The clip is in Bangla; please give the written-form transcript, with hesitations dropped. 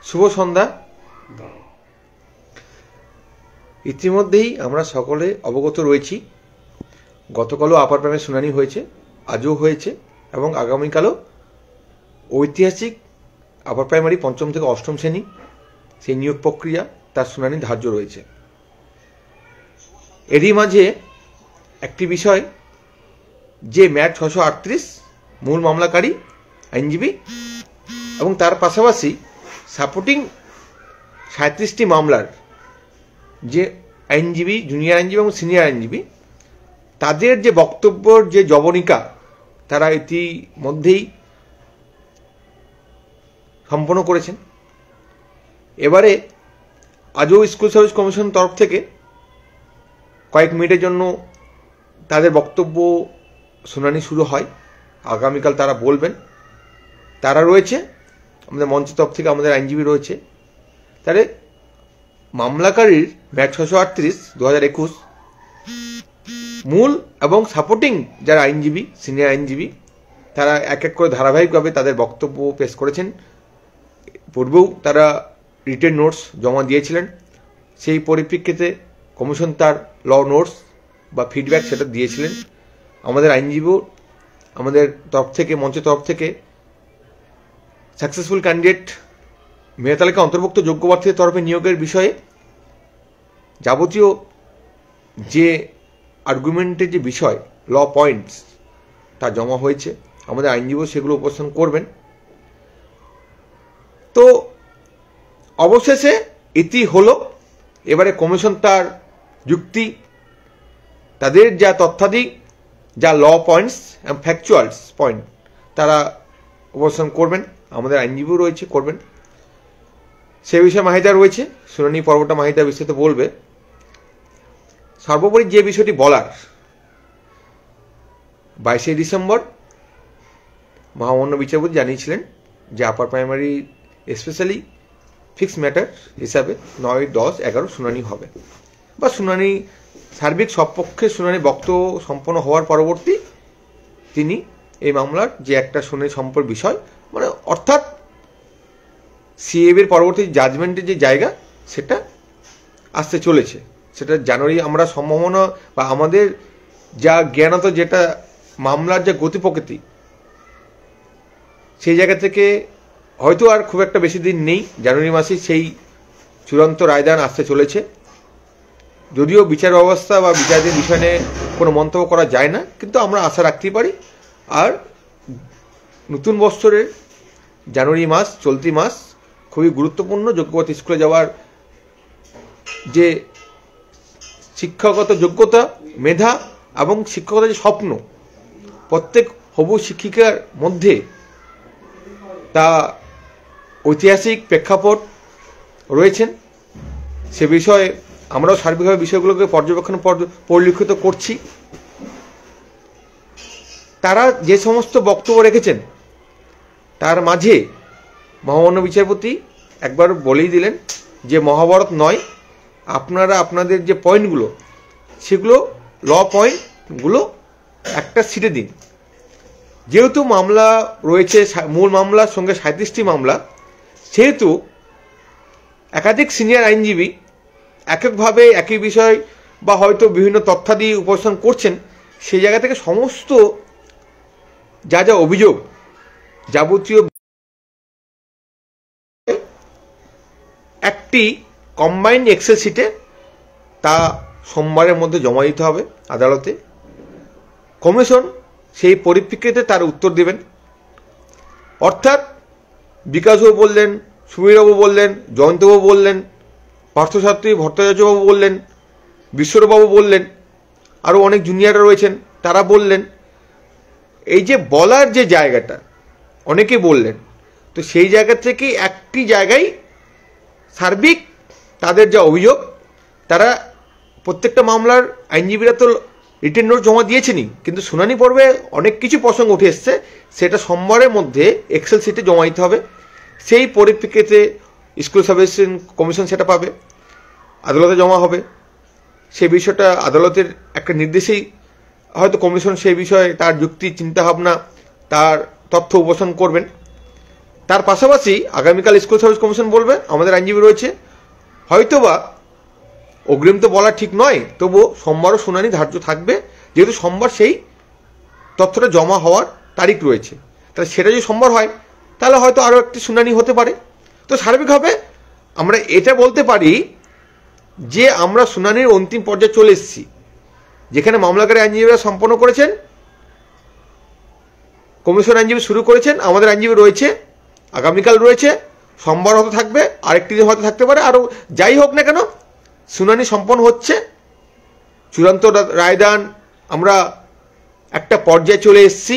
শুভ সন্ধ্যা। ইতিমধ্যেই আমরা সকলে অবগত রয়েছি, গতকালও আপার প্রাইমারি শুনানি হয়েছে, আজও হয়েছে এবং আগামীকালও ঐতিহাসিক আপার প্রাইমারি পঞ্চম থেকে অষ্টম শ্রেণী সেই নিয়োগ প্রক্রিয়া তার শুনানি ধার্য রয়েছে। এরই মাঝে একটি বিষয়, যে ম্যাট 638 মূল মামলাকারী আইনজীবী এবং তার পাশাপাশি সাপোর্টিং 37টি মামলার যে আইনজীবী, জুনিয়র আইনজীবী এবং সিনিয়র আইনজীবী, তাদের যে বক্তব্যর যে জবনিকা তারা ইতিমধ্যেই সম্পন্ন করেছেন। এবারে আজও স্কুল সার্ভিস কমিশন তরফ থেকে কয়েক মিনিটের জন্য তাদের বক্তব্য শুনানি শুরু হয়। আগামীকাল তারা বলবেন। তারা রয়েছে আমাদের মঞ্চের তরফ থেকে, আমাদের আইনজীবী রয়েছে। তাহলে মামলাকারীর ম্যাট 638 2021 মূল এবং সাপোর্টিং যারা আইনজীবী, সিনিয়র আইনজীবী, তারা এক এক করে ধারাবাহিকভাবে তাদের বক্তব্য পেশ করেছেন। পূর্বেও তারা রিটেন নোটস জমা দিয়েছিলেন। সেই পরিপ্রেক্ষিতে কমিশন তার ল নোটস বা ফিডব্যাক সেটা দিয়েছিলেন। আমাদের আইনজীবী আমাদের তরফ থেকে, মঞ্চের তরফ থেকে সাকসেসফুল ক্যান্ডিডেট মেধা তালিকা অন্তর্ভুক্ত যোগ্য প্রার্থীদের তরফে নিয়োগের বিষয়ে যাবতীয় যে আর্গুমেন্টের যে বিষয়, ল পয়েন্টস, তা জমা হয়েছে। আমাদের আইনজীবী সেগুলো উপস্থাপন করবেন। তো অবশেষে এটি হলো। এবারে কমিশন তার যুক্তি, তাদের যা তথ্যাদি, যা ল পয়েন্টস এবং ফ্যাকচুয়ালস পয়েন্ট, তারা উপস্থাপন করবেন। আমাদের আইনজীবীও রয়েছে, করবেন। সে বিষয়ে মাহিদা রয়েছে, শুনানি পর্বটা মাহিদা বিস্তারিত বলবে। সর্বোপরি যে বিষয়টি বলার, 22শে ডিসেম্বর মহামান্য বিচারপতি জানিয়েছিলেন যে upper primary specially fixed matter হিসাবে 9, 10, 11 শুনানি হবে, বা শুনানি সার্বিক সবপক্ষে শুনানি বক্তব্য সম্পন্ন হওয়ার পরবর্তী তিনি এই মামলার যে একটা শুনানি সম্পর্ক বিষয়, মানে অর্থাৎ সিএবির পরবর্তী জাজমেন্টের যে জায়গা, সেটা আসতে চলেছে। সেটা জানুয়ারি আমরা সম্ভাবনা, বা আমাদের যা জ্ঞানত, যেটা মামলার যে গতি প্রকৃতি, সেই জায়গা থেকে হয়তো আর খুব একটা বেশি দিন নেই। জানুয়ারি মাসে সেই চূড়ান্ত রায়দান আসতে চলেছে। যদিও বিচার ব্যবস্থা বা বিচারের বিষয় নিয়ে কোনো মন্তব্য করা যায় না, কিন্তু আমরা আশা রাখতেই পারি। আর নতুন বৎসরের জানুয়ারি মাস, চলতি মাস খুবই গুরুত্বপূর্ণ। যোগ্যতা স্কুলে যাওয়ার যে শিক্ষাগত যোগ্যতা, মেধা এবং শিক্ষকতার যে স্বপ্ন, প্রত্যেক হবু শিক্ষিকার মধ্যে তা ঐতিহাসিক প্রেক্ষাপট রয়েছেন। সে বিষয়ে আমরাও সার্বিকভাবে বিষয়গুলোকে পর্যবেক্ষণ পরিলক্ষিত করছি। তারা যে সমস্ত বক্তব্য রেখেছেন, তার মাঝে মহামান্য বিচারপতি একবার বলেই দিলেন যে মহাভারত নয়, আপনারা আপনাদের যে পয়েন্টগুলো, সেগুলো ল পয়েন্টগুলো একটা সিটে দিন। যেহেতু মামলা রয়েছে, মূল মামলার সঙ্গে 37টি মামলা, সেহেতু একাধিক সিনিয়র আইনজীবী এককভাবে একই বিষয় বা হয়তো বিভিন্ন তথ্যাদি উপস্থাপন করছেন। সেই জায়গা থেকে সমস্ত যা যা অভিযোগ, যাবতীয় একটি কম্বাইন্ড এক্সেল শিটে তা সোমবারের মধ্যে জমা দিতে হবে আদালতে। কমিশন সেই পরিপ্রেক্ষিতে তার উত্তর দেবেন। অর্থাৎ বিকাশবাবু বললেন, সুবীরবাবু বললেন, জয়ন্তবাবু বললেন, পার্থসারথী ভট্টাচার্যবাবু বললেন, বিশ্বরবাবু বললেন, আরও অনেক জুনিয়ররা রয়েছেন, তারা বললেন। এই যে বলার যে জায়গাটা, অনেকে বললেন, তো সেই জায়গা থেকে একটি জায়গায় সার্বিক তাদের যা অভিযোগ, তারা প্রত্যেকটা মামলার আইনজীবীরা তো রিটেন নোট জমা দিয়েছেনই, কিন্তু শুনানি পর্বে অনেক কিছু প্রসঙ্গ উঠে এসছে। সেটা সোমবারের মধ্যে এক্সেল শিটে জমা দিতে হবে। সেই পরিপ্রেক্ষিতে স্কুল সার্ভিস কমিশন সেটা পাবে, আদালতে জমা হবে। সেই বিষয়টা আদালতের একটা নির্দেশেই হয়তো কমিশন সেই বিষয়ে তার যুক্তি, চিন্তাভাবনা, তার তথ্য উপস্থাপন করবেন। তার পাশাপাশি আগামীকাল স্কুল সার্ভিস কমিশন বলবে, আমাদের আইনজীবী রয়েছে, হয়তোবা অগ্রিম তো বলা ঠিক নয়, তবু সোমবারও শুনানি ধার্য থাকবে, যেহেতু সোমবার সেই তথ্যটা জমা হওয়ার তারিখ রয়েছে। তাহলে সেটা যদি সোমবার হয় তাহলে হয়তো আরও একটি শুনানি হতে পারে। তো সার্বিকভাবে আমরা এটা বলতে পারি যে আমরা শুনানির অন্তিম পর্যায়ে চলে এসেছি, যেখানে মামলাকারী আইনজীবীরা সম্পন্ন করেছেন, কমিশন আইনজীবী শুরু করেছেন, আমাদের আইনজীবী রয়েছে, আগামীকাল রয়েছে, সোমবার হয়তো থাকবে, আরেকটি দিন হয়তো থাকতে পারে, আরও যাই হোক না কেন শুনানি সম্পন্ন হচ্ছে। চূড়ান্ত রায়দান আমরা একটা পর্যায়ে চলে এসেছি।